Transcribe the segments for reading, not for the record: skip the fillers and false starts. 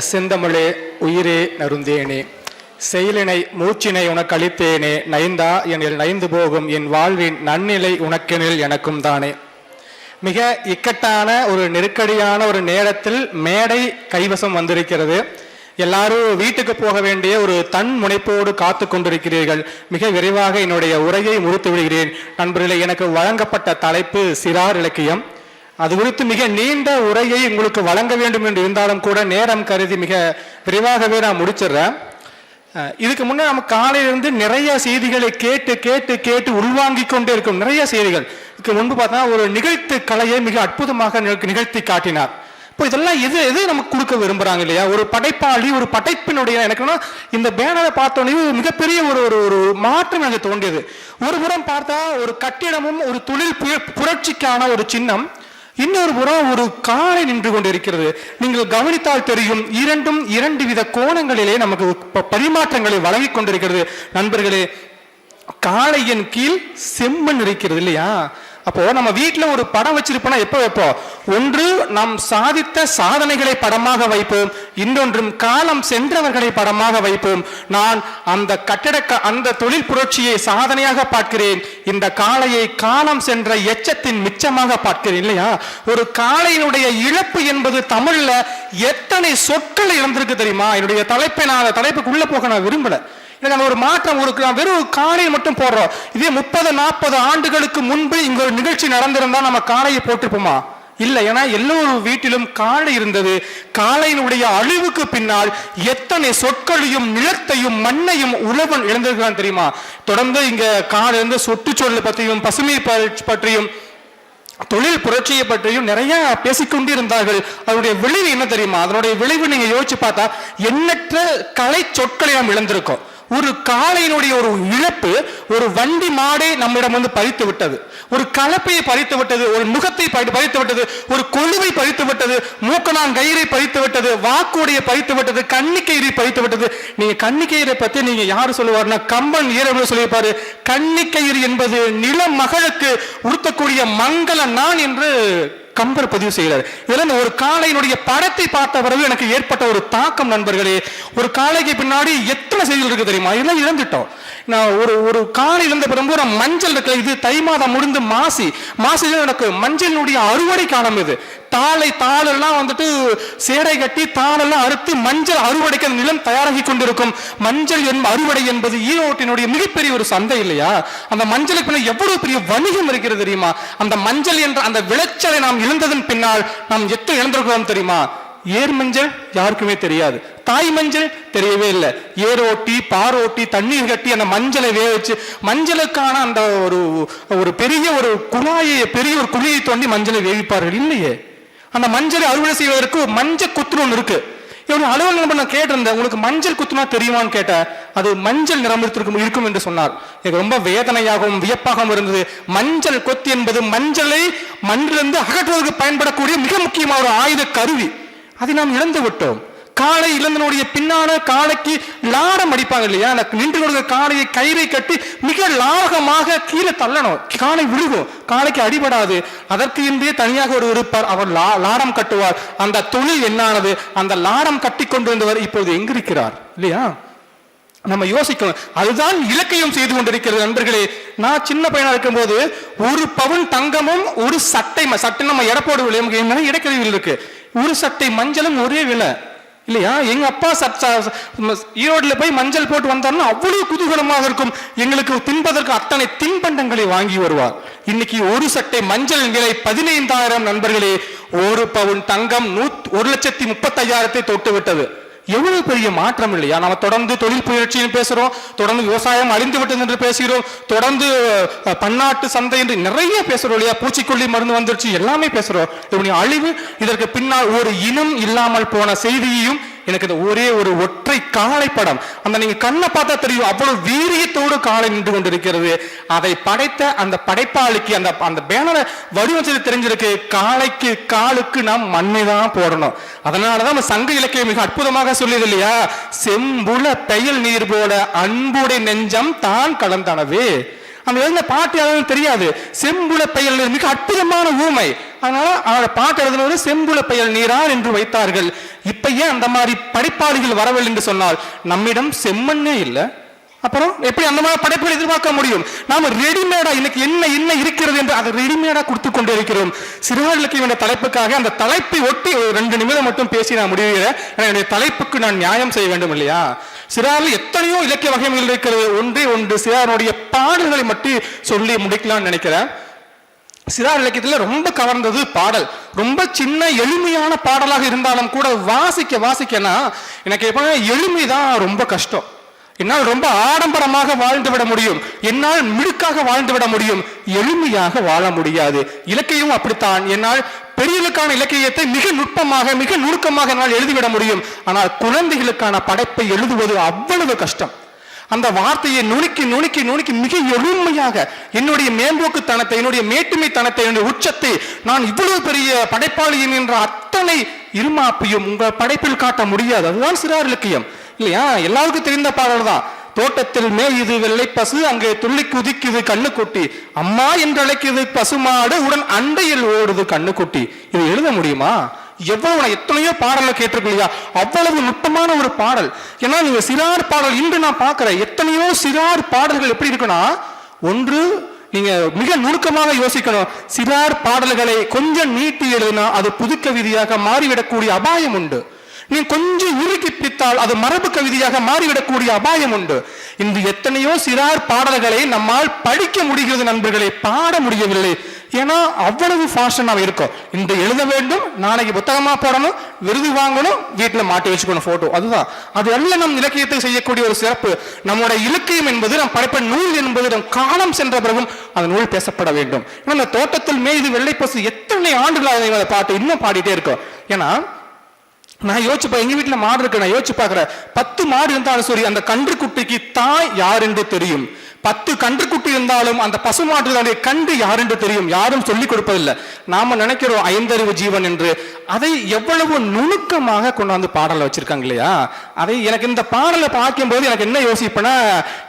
செந்தமிழே உயிரே நருந்தேனே, செயலினை மூச்சினை உனக்கு அளித்தேனே, நைந்தா எனில் நைந்து போகும் என் வாழ்வின் நன்னிலை உனக்கெனில் எனக்கும் தானே. மிக இக்கட்டான ஒரு நெருக்கடியான ஒரு நேரத்தில் மேடை கைவசம் வந்திருக்கிறது. எல்லாரும் வீட்டுக்கு போக வேண்டிய ஒரு தன் முனைப்போடு காத்து கொண்டிருக்கிறீர்கள். மிக விரைவாக என்னுடைய உரையை முடித்து விடுகிறேன். நண்பர்களே, எனக்கு வழங்கப்பட்ட தலைப்பு சிறார் இலக்கியம். அது குறித்து மிக நீண்ட உரையை உங்களுக்கு வழங்க வேண்டும் என்று இருந்தாலும் கூட நேரம் கருதி மிக விரைவாகவே நான் முடிச்சிடுறேன். இதுக்கு முன்னே நம்ம காலையிலிருந்து நிறைய செய்திகளை கேட்டு கேட்டு கேட்டு உள்வாங்கி கொண்டே இருக்கும். நிறைய செய்திகள் இதுக்கு முன்பு பார்த்தா ஒரு நிகழ்த்து கலையை மிக அற்புதமாக நிகழ்த்தி காட்டினார். இப்போ இதெல்லாம் எது எது நமக்கு கொடுக்க விரும்புறாங்க இல்லையா? ஒரு படைப்பாளி, ஒரு படைப்பினுடைய எனக்கு இந்த பேனரை பார்த்தோன்னே மிகப்பெரிய ஒரு ஒரு மாற்றம் எனக்கு தோன்றியது. ஒரு புறம் பார்த்தா ஒரு கட்டிடமும் ஒரு தொழில் புரட்சிக்கான ஒரு சின்னம், இன்னொரு புறம் ஒரு காளை நின்று கொண்டிருக்கிறது. நீங்கள் கவனித்தால் தெரியும், இரண்டும் இரண்டு வித கோணங்களிலே நமக்கு பரிமாற்றங்களை வழங்கி கொண்டிருக்கிறது. நண்பர்களே, காளையின் கீழ் செம்மண் இருக்கிறது இல்லையா? அப்போ நம்ம வீட்டுல ஒரு படம் வச்சிருப்போம்னா எப்போ வைப்போம்? ஒன்று நாம் சாதித்த சாதனைகளை படமாக வைப்போம், இன்னொன்றும் காலம் சென்றவர்களை படமாக வைப்போம். நான் அந்த தொழில் புரட்சியை சாதனையாக பார்க்கிறேன், இந்த காளையை காலம் சென்ற எச்சத்தின் மிச்சமாக பார்க்கிறேன் இல்லையா? ஒரு காளையினுடைய இழப்பு என்பது தமிழ்ல எத்தனை சொற்களை இழந்திருக்கு தெரியுமா? என்னுடைய தலைப்புக்குள்ள போக நான் விரும்பல. ஒரு மாற்றம் வெறும் காளையை மட்டும் போடுறோம். இதே 30-40 ஆண்டுகளுக்கு முன்பு இங்க ஒரு நிகழ்ச்சி நடந்திருந்தா நம்ம காளையை போட்டிருப்போமா? இல்லை. ஏன்னா எல்லோரும் வீட்டிலும் காளை இருந்தது. காளையினுடைய அழிவுக்கு பின்னால் எத்தனை சொற்களையும் நிலத்தையும் மண்ணையும் உழவன் இழந்திருக்கிறான் தெரியுமா? தொடர்ந்து இங்க காளை இருந்து சுற்றுச்சூழல் பற்றியும் பசுமை பற்றியும் தொழில் புரட்சியை பற்றியும் நிறைய பேசிக்கொண்டே இருந்தார்கள். அதனுடைய விளைவு என்ன தெரியுமா? அதனுடைய விளைவு நீங்க யோசிச்சு பார்த்தா எண்ணற்ற கலை சொற்களை நாம் இழந்திருக்கோம். ஒரு காளையினுடைய ஒரு இழப்பு ஒரு வண்டி மாடை நம்மிடம் பறித்து விட்டது, ஒரு கலப்பையை பறித்து விட்டது, ஒரு முகத்தை பறித்து விட்டது, ஒரு கொழுவை பறித்து விட்டது, மூக்கணாங்கயிறை பறித்து விட்டது, வாக்குடைய பறித்து விட்டது, கன்னிக்கயிறை பறித்து விட்டது. நீங்க கன்னிக்கயிறை பத்தி நீங்க யாரு சொல்லுவாருன்னா கம்பன் ஈரவர்கள் சொல்லியிருப்பாரு, கன்னிக்கயிறு என்பது நில மகளுக்கு உடுத்தக்கூடிய மங்கள நான் என்று கம்பர் பதிவு செய்கிறார். இதெல்லாம் ஒரு காளையினுடைய படத்தை பார்த்த பிறகு எனக்கு ஏற்பட்ட ஒரு தாக்கம் நண்பர்களே. ஒரு காளைக்கு பின்னாடி எத்தனை செய்திகள் இருக்கு தெரியுமா? இதெல்லாம் இழந்துட்டோம். நான் ஒரு காளை இழந்த பிறகு மஞ்சள் இருக்குல்ல, இது தை மாதம் முடிந்து மாசில எனக்கு மஞ்சளினுடைய அறுவடை காலம். இது தாளெல்லாம் சேடை கட்டி தாளெல்லாம் அறுத்து மஞ்சள் அறுவடைக்கு அந்த நிலம் தயாராகி கொண்டிருக்கும். மஞ்சள் அறுவடை என்பது ஈரோட்டினுடைய மிகப்பெரிய ஒரு சந்தை இல்லையா? அந்த மஞ்சளுக்கு பின்னால் எவ்வளவு பெரிய வணிகம் இருக்கிறது தெரியுமா? அந்த மஞ்சள் என்ற அந்த விளைச்சலை நாம் இழந்ததன் பின்னால் நாம் எத்தனை இழந்திருக்கிறோம் தெரியுமா? ஏர் மஞ்சள் யாருக்குமே தெரியாது, தாய் மஞ்சள் தெரியவே இல்லை. ஏரோட்டி பாரோட்டி தண்ணீர் கட்டி அந்த மஞ்சளை வேக வச்சு மஞ்சளுக்கான அந்த ஒரு பெரிய ஒரு குழியை தோண்டி மஞ்சளை வேவிப்பார்கள் இல்லையே. அந்த மஞ்சளை அறுவடை செய்வதற்கு மஞ்சள் குத்துன்னு ஒன்று இருக்கு. அலுவலகம் நான் கேட்டிருந்தேன், உங்களுக்கு மஞ்சள் குத்துனா தெரியுமான்னு கேட்டேன். அது மஞ்சள் நிறம் இருக்கும் என்று சொன்னார். எனக்கு ரொம்ப வேதனையாகவும் வியப்பாகவும் இருந்தது. மஞ்சள் கொத்து என்பது மஞ்சளை மண்ணிலிருந்து அகற்றுவதற்கு பயன்படக்கூடிய மிக முக்கியமான ஒரு ஆயுத கருவி. அதை நாம் இழந்து விட்டோம். காளை இழந்தனுடைய பின்னால காளைக்கு லாடம் அடிப்பாங்க இல்லையா? நின்று கொடுக்க காளையை கயிறை கட்டி மிக லாகமாக கீழே தள்ளணும். காளை விழுகும், காளைக்கு அடிபடாது. அதற்கு இன்றே தனியாக ஒரு இருப்பார், அவர் லாடம் கட்டுவார். அந்த தொழில் என்னானது? அந்த லாடம் கட்டி கொண்டு வந்தவர் இப்போது எங்கிருக்கிறார் இல்லையா? நம்ம யோசிக்கணும். அதுதான் இலக்கியம் செய்து கொண்டிருக்கிறது நண்பர்களே. நான் சின்ன பையனா இருக்கும் போது 1 பவுன் தங்கமும் ஒரு சட்டை நம்ம எடப்போடு விலை இடக்கழிவில் இருக்கு. ஒரு சட்டை மஞ்சளும் ஒரே விலை இல்லையா? எங்க அப்பா ஈரோடுல போய் மஞ்சள் போட்டு வந்தாருன்னா அவ்வளவு குதூகலமாக இருக்கும். எங்களுக்கு தின்பதற்கு அத்தனை தின்பண்டங்களை வாங்கி வருவார். இன்னைக்கு ஒரு சட்டை மஞ்சள் விலை 15,000 நண்பர்களே. 1 பவுன் தங்கம் 1,35,000 தொட்டு விட்டது. எவ்வளவு பெரிய மாற்றம் இல்லையா? நம்ம தொடர்ந்து தொழில் புரட்சின்னு பேசுறோம், தொடர்ந்து விவசாயம் அழிந்து விட்டது என்று பேசுகிறோம், தொடர்ந்து பன்னாட்டு சந்தை என்று நிறைய பேசுறோம் இல்லையா? பூச்சிக்கொல்லி மருந்து வந்துருச்சு, எல்லாமே பேசுறோம். அழிவு, இதற்கு பின்னால் ஒரு இனம் இல்லாமல் போன செய்தியையும் எனக்கு ஒரே ஒரு ஒற்றை காளை படம், அந்த நீங்க கண்ணை பார்த்தா தெரியும், அவ்வளவு வீரியத்தோடு காளை நின்று கொண்டிருக்கிறது. அதை படைத்த அந்த படைப்பாளிக்கு அந்த பேனரை வடிவமைச்சது தெரிஞ்சிருக்கு. காளைக்கு காலுக்கு நாம் மண்ணை தான் போடணும். அதனாலதான் சங்க இலக்கியம் மிக அற்புதமாக சொல்லியது இல்லையா? செம்புல பெயல் நீர் போல அன்புடைய நெஞ்சம் தான் கலந்தனவே. அந்த பாட்டு தெரியாது. செம்புல பெயல் நீர் மிக அற்புதமான ஊமை. அதனால அவரோட பாட்டு எழுதுனது செம்புல பெயர் நீரார் என்று வைத்தார்கள். இப்ப ஏன் அந்த மாதிரி படைப்பாளிகள் வரவில்லை என்று சொன்னால் நம்மிடம் செம்மண்ணே இல்லை. அப்புறம் எப்படி அந்த மாதிரி படைப்புகள் எதிர்பார்க்க முடியும்? நாம ரெடிமேடா இன்னைக்கு என்ன இருக்கிறது என்று அதை ரெடிமேடா கொடுத்து கொண்டே இருக்கிறோம். சிறார் இலக்கியம் என்ற தலைப்புக்காக அந்த தலைப்பை ஒட்டி ஒரு 2 நிமிடம் மட்டும் பேசி நான் முடிவுகிறேன். என்னுடைய தலைப்புக்கு நான் நியாயம் செய்ய வேண்டும் இல்லையா? சிறாரில் எத்தனையோ இலக்கிய வகைகள் இருக்கிறது. ஒன்று சிறாருடைய பாடல்களை மட்டும் சொல்லி முடிக்கலாம்னு நினைக்கிறேன். சிறார் இலக்கியத்தில் ரொம்ப கவர்ந்தது பாடல். ரொம்ப சின்ன எளிமையான பாடலாக இருந்தாலும் கூட வாசிக்கனா எனக்கு எப்ப எளிமைதான் ரொம்ப கஷ்டம். என்னால் ரொம்ப ஆடம்பரமாக வாழ்ந்து விட முடியும், என்னால் மிடுக்காக வாழ்ந்து விட முடியும், எளிமையாக வாழ முடியாது. இலக்கியம் அப்படித்தான். என்னால் பெரியலுக்கான இலக்கியத்தை மிக நுட்பமாக மிக நுணுக்கமாக என்னால் எழுதிவிட முடியும். ஆனால் குழந்தைகளுக்கான படைப்பை எழுதுவது அவ்வளவு கஷ்டம். அந்த வார்த்தையை நுணுக்கி மிக எளிமையாக என்னுடைய மேம்போக்குத்தனத்தை, என்னுடைய மேட்டுமைத்தனத்தை, என்னுடைய உச்சத்தை, நான் இவ்வளவு பெரிய படைப்பாளியின் என்ற அத்தனை இருமாப்பையும் உங்கள் படைப்பில் காட்ட முடியாது. அதுதான் சிறார் இலக்கியம் இல்லையா? எல்லாருக்கும் தெரிந்த பாடல் தான். தோட்டத்தில் மேயுது வெள்ளை பசு, அங்கே துள்ளி குதிக்குது கண்ணுக்குட்டி, அம்மா என்று அழைக்குது பசுமாடு, உடன் அண்டையில் ஓடுது கண்ணுக்குட்டி. இது எழுத முடியுமா? எவ்வளவு எத்தனையோ பாடலை கேட்டிருக்கு இல்லையா? அவ்வளவு நுட்பமான ஒரு பாடல். ஏன்னா நீங்க சிறார் பாடல் இன்று நான் பார்க்கிறேன் எத்தனையோ சிறார் பாடல்கள் எப்படி இருக்குன்னா, ஒன்று நீங்க மிக நுணுக்கமாக யோசிக்கணும். சிறார் பாடல்களை கொஞ்சம் நீட்டி எழுதினா அது புதுக்கவிதையாக மாறிவிடக்கூடிய அபாயம் உண்டு. நீ கொஞ்சம் உருக்கி பிடித்தால் அது மரபு கவிதையாக மாறிவிடக்கூடிய அபாயம் உண்டு. இன்று எத்தனையோ சிறார் பாடல்களை நம்மால் படிக்க முடிகிறது நண்பர்களை, பாட முடியவில்லை. ஏன்னா அவ்வளவு ஃபாஷனாக இருக்கும். இந்த எழுத வேண்டும், நாளைக்கு புத்தகமா போடணும், விருது வாங்கணும், வீட்டில் மாட்டி வச்சுக்கணும் போட்டோ. அதுதான் அது எல்லாம் நம் இலக்கியத்தை செய்யக்கூடிய ஒரு சிறப்பு. நம்முடைய இலக்கியம் என்பது, நம் படைப்ப நூல் என்பது நம் காலம் சென்ற பிறகும் அந்த நூல் பேசப்பட வேண்டும். இந்த தோட்டத்தில் மேய்து வெள்ளை பசு எத்தனை ஆண்டுகளாக பாட்டு இன்னும் பாடிட்டே இருக்கும். ஏன்னா நான் யோசிச்சுப்பா, எங்க வீட்டுல மாடு இருக்கு, நான் யோசிச்சு பாக்குறேன் 10 மாடு இருந்தாலும் சரி அந்த கன்றுக்குட்டிக்கு தாய் யார் என்று தெரியும். 10 கன்றுக்குட்டி இருந்தாலும் அந்த பசுமாட்டுடைய கன்று யார் என்று தெரியும். யாரும் சொல்லிக் கொடுப்பதில்லை. நாம நினைக்கிறோம் 5 அறிவு ஜீவன் என்று. அதை எவ்வளவு நுணுக்கமாக கொண்டாந்து பாடல வச்சிருக்காங்க இல்லையா? அதை எனக்கு இந்த பாடலை பார்க்கும் போது எனக்கு என்ன யோசிப்பேன்னா,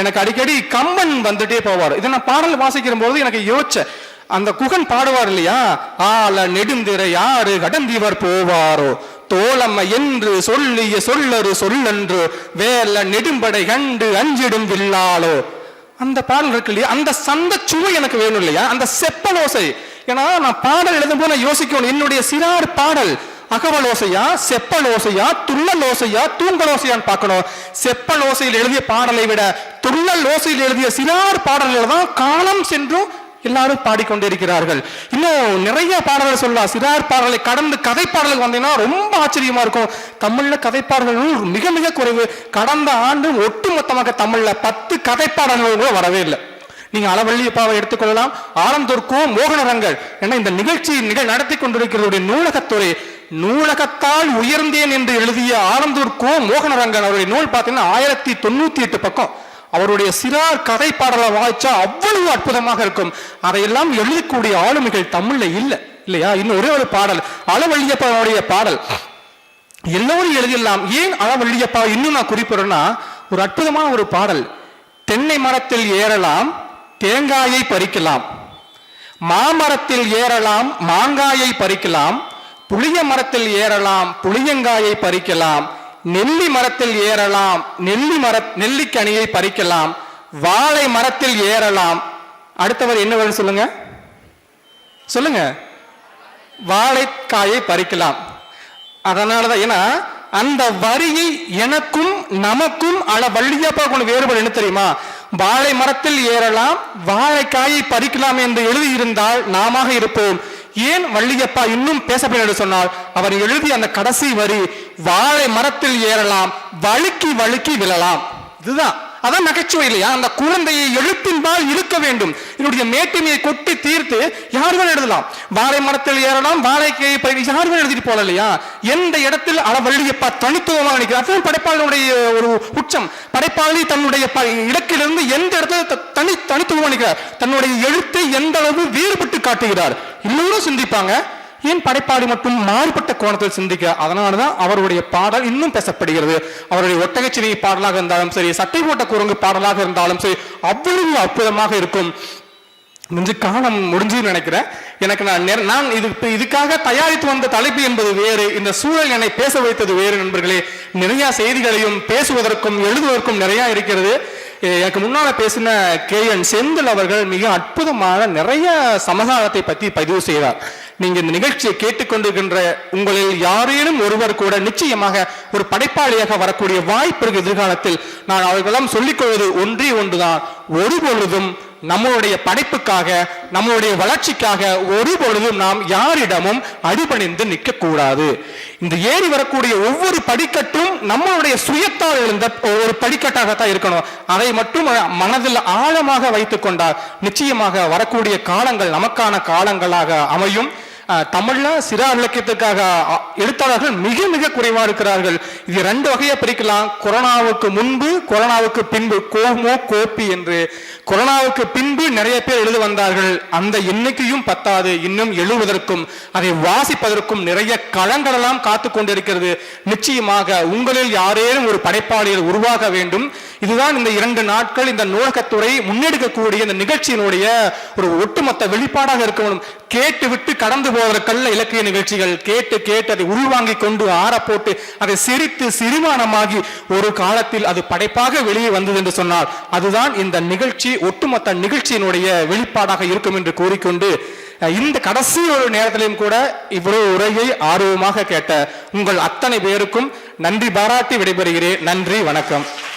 எனக்கு அடிக்கடி கம்பன் வந்துட்டே போவார். இதை நான் பாடலை வாசிக்கிற போது எனக்கு யோசிச்ச அந்த குகன் பாடுவார் இல்லையா? ஆல நெடுந்திரை யாரு கடந்திவர் போவாரோ, தோழம்ம என்று சொல்லிய சொல்லரு சொல்லன்று, வேல நெடும்படை கண்டு அஞ்சிடும் வில்லாலோ. அந்த பாடல் இருக்கு இல்லையா? அந்த சந்த சுவை எனக்கு வேணும் இல்லையா? அந்த செப்பலோசை. ஏன்னா நான் பாடல் எழுதும் போது நான் யோசிக்கணும், என்னுடைய சிறார் பாடல் அகவலோசையா, செப்பலோசையா, துள்ளலோசையா, தூங்கலோசையான்னு பார்க்கணும். செப்பலோசையில் எழுதிய பாடலை விட துள்ளலோசையில் எழுதிய சிறார் பாடல்கள் தான் காலம் சென்றும் எல்லாரும் பாடிக்கொண்டிருக்கிறார்கள். இன்னும் நிறைய பாடல்கள் சொல்லலாம். சிறார் பாடல்களை கடந்து கதை பாடல்கள் வந்தீங்கன்னா ரொம்ப ஆச்சரியமா இருக்கும். தமிழ்ல கதை பாடல்கள் மிக மிக குறைவு. கடந்த ஆண்டு ஒட்டுமொத்தமாக தமிழ்ல 10 கதை பாடல்கள் கூட வரவே இல்லை. நீங்க அளவள்ளியப்பாவை எடுத்துக்கொள்ளலாம், ஆலந்தூர்கோ மோகனரங்கள். ஏன்னா இந்த நிகழ்ச்சி நடத்தி கொண்டிருக்கிறதுடைய நூலகத்துறை, நூலகத்தால் உயர்ந்தேன் என்று எழுதிய ஆலந்தூர்கோ மோகனரங்கன் அவருடைய நூல் பார்த்தீங்கன்னா 1098 பக்கம். அவருடைய சிறார் கதை பாடலை வாய்ச்சா அவ்வளவு அற்புதமாக இருக்கும். அதையெல்லாம் எழுதக்கூடிய ஆளுமைகள் தமிழ்ல இல்லை இல்லையா? இன்னும் ஒரே ஒரு பாடல் அளவள்ளியப்பாவுடைய பாடல் எல்லோரும் எழுதிடலாம். ஏன் அளவள்ளியப்பா இன்னும் நான் குறிப்பிடுறேன்னா, ஒரு அற்புதமான ஒரு பாடல். தென்னை மரத்தில் ஏறலாம் தேங்காயை பறிக்கலாம், மாமரத்தில் ஏறலாம் மாங்காயை பறிக்கலாம், புளிய மரத்தில் ஏறலாம் புளியங்காயை பறிக்கலாம், நெல்லி மரத்தில் ஏறலாம் நெல்லிக்கனியை பறிக்கலாம், வாழை மரத்தில் ஏறலாம். அடுத்தவர் என்ன வரும் சொல்லுங்க சொல்லுங்க? வாழைக்காயை பறிக்கலாம். அதனாலதான், ஏன்னா அந்த வரியை எனக்கும் நமக்கும் வள்ளியப்பா கொண்டு வேறுபாடு என்ன தெரியுமா? வாழை மரத்தில் ஏறலாம் வாழைக்காயை பறிக்கலாம் என்று எழுதியிருந்தால் நாம இருப்போம். ஏன் வள்ளியப்பா இன்னும் பேசப்பட சொன்னால், அவர் எழுதிய அந்த கடைசி வரி வாழை மரத்தில் ஏறலாம் வழுக்கி வழுக்கி விழலாம். இதுதான் அதான் நகைச்சுவை இல்லையா? அந்த குழந்தையை எழுப்பின்பால் இழுக்க வேண்டும். என்னுடைய மேட்டிமையை கொட்டி தீர்த்து யார் வேணும் எழுதலாம். வாழை மரத்தில் ஏறலாம் வாழைக்காயை யார் வேணும் எழுதிட்டு போல இல்லையா? எந்த இடத்தில் வள்ளியப்பா தனித்துவமாக நினைக்கிறார். படைப்பாளனுடைய ஒரு உச்சம். படைப்பாளி தன்னுடைய இடத்திலிருந்து எந்த இடத்துல தனித்துவமாக நினைக்கிறார். தன்னுடைய எழுத்தை எந்த அளவு வேறுபட்டு காட்டுகிறார். இன்னொரு சிந்திப்பாங்க, ஏன் படைப்பாளி மட்டும் மாறுபட்ட கோணத்தில் சிந்திக்க? அதனாலதான் அவருடைய பாடல் இன்னும் பேசப்படுகிறது. அவருடைய ஒட்டகச்சினை பாடலாக இருந்தாலும் சரி, சட்டை போட்ட குரங்கு பாடலாக இருந்தாலும் சரி, அவ்வளவு அற்புதமாக இருக்கும். காலம் முடிஞ்சுன்னு நினைக்கிறேன். எனக்கு நான் இதுக்காக தயாரித்து வந்த தலைப்பு என்பது வேறு, இந்த சூழல் என்னை பேச வைத்தது வேறு. நண்பர்களே, நிறைய செய்திகளையும் பேசுவதற்கும் எழுதுவதற்கும் நிறைய இருக்கிறது. எனக்கு முன்னால பேசின KN செந்தில் அவர்கள் மிக அற்புதமான நிறைய சமகாலத்தை பற்றி பதிவு செய்தார். நீங்க இந்த நிகழ்ச்சியை கேட்டுக்கொண்டிருக்கின்ற உங்களில் யாரேனும் ஒருவர் கூட நிச்சயமாக ஒரு படைப்பாளியாக வரக்கூடிய வாய்ப்பு இருக்கு எதிர்காலத்தில். நான் அவர்களெல்லாம் சொல்லிக்கொள்வது ஒன்றுதான், ஒரு பொழுதும் நம்மளுடைய படைப்புக்காக, நம்மளுடைய வளர்ச்சிக்காக ஒரு பொழுதும் நாம் யாரிடமும் அடிபணிந்து நிற்க கூடாது. இந்த ஏறி வரக்கூடிய ஒவ்வொரு படிக்கட்டும் நம்மளுடைய சுயத்தால் எழுந்த ஒரு படிக்கட்டாகத்தான் இருக்கணும். அதை மட்டும் மனதில் ஆழமாக வைத்துக் கொண்டால் நிச்சயமாக வரக்கூடிய காலங்கள் நமக்கான காலங்களாக அமையும். தமிழ்ல சிறா இலக்கியத்துக்காக எழுத்தாளர்கள் மிக மிக குறைவா இருக்கிறார்கள். இது ரெண்டு வகையா பிரிக்கலாம். கொரோனாவுக்கு முன்பு, கொரோனாவுக்கு பின்பு, கோமோ கோப்பி என்று. கொரோனாவுக்கு பின்பு நிறைய பேர் எழுத வந்தார்கள். அந்த எண்ணிக்கையும் பத்தாது, இன்னும் எழுவதற்கும் அதை வாசிப்பதற்கும் நிறைய களங்களெல்லாம் காத்து கொண்டிருக்கிறது. நிச்சயமாக உங்களில் யாரேனும் ஒரு படைப்பாளிகள் உருவாக வேண்டும். இதுதான் இந்த 2 நாட்கள் இந்த நூலகத்துறை முன்னெடுக்கக்கூடிய இந்த நிகழ்ச்சியினுடைய ஒரு ஒட்டுமொத்த வெளிப்பாடாக இருக்கணும். கேட்டு விட்டு கடந்து போவதற்கல்ல இலக்கிய நிகழ்ச்சிகள். கேட்டு கேட்டு அதை உள்வாங்கி கொண்டு ஆற போட்டு அதை சிரித்து சிறுமானமாகி ஒரு காலத்தில் அது படைப்பாக வெளியே வந்தது என்று சொன்னால் அதுதான் இந்த நிகழ்ச்சி, ஒட்டுமொத்த நிகழ்ச்சியினுடைய வெளிப்பாடாக இருக்கும் என்று கூறிக்கொண்டு, இந்த கடைசி ஒரு நேரத்திலையும் கூட இவ்வளவு உரையை ஆர்வமாக கேட்ட உங்கள் அத்தனை பேருக்கும் நன்றி பாராட்டி விடைபெறுகிறேன். நன்றி, வணக்கம்.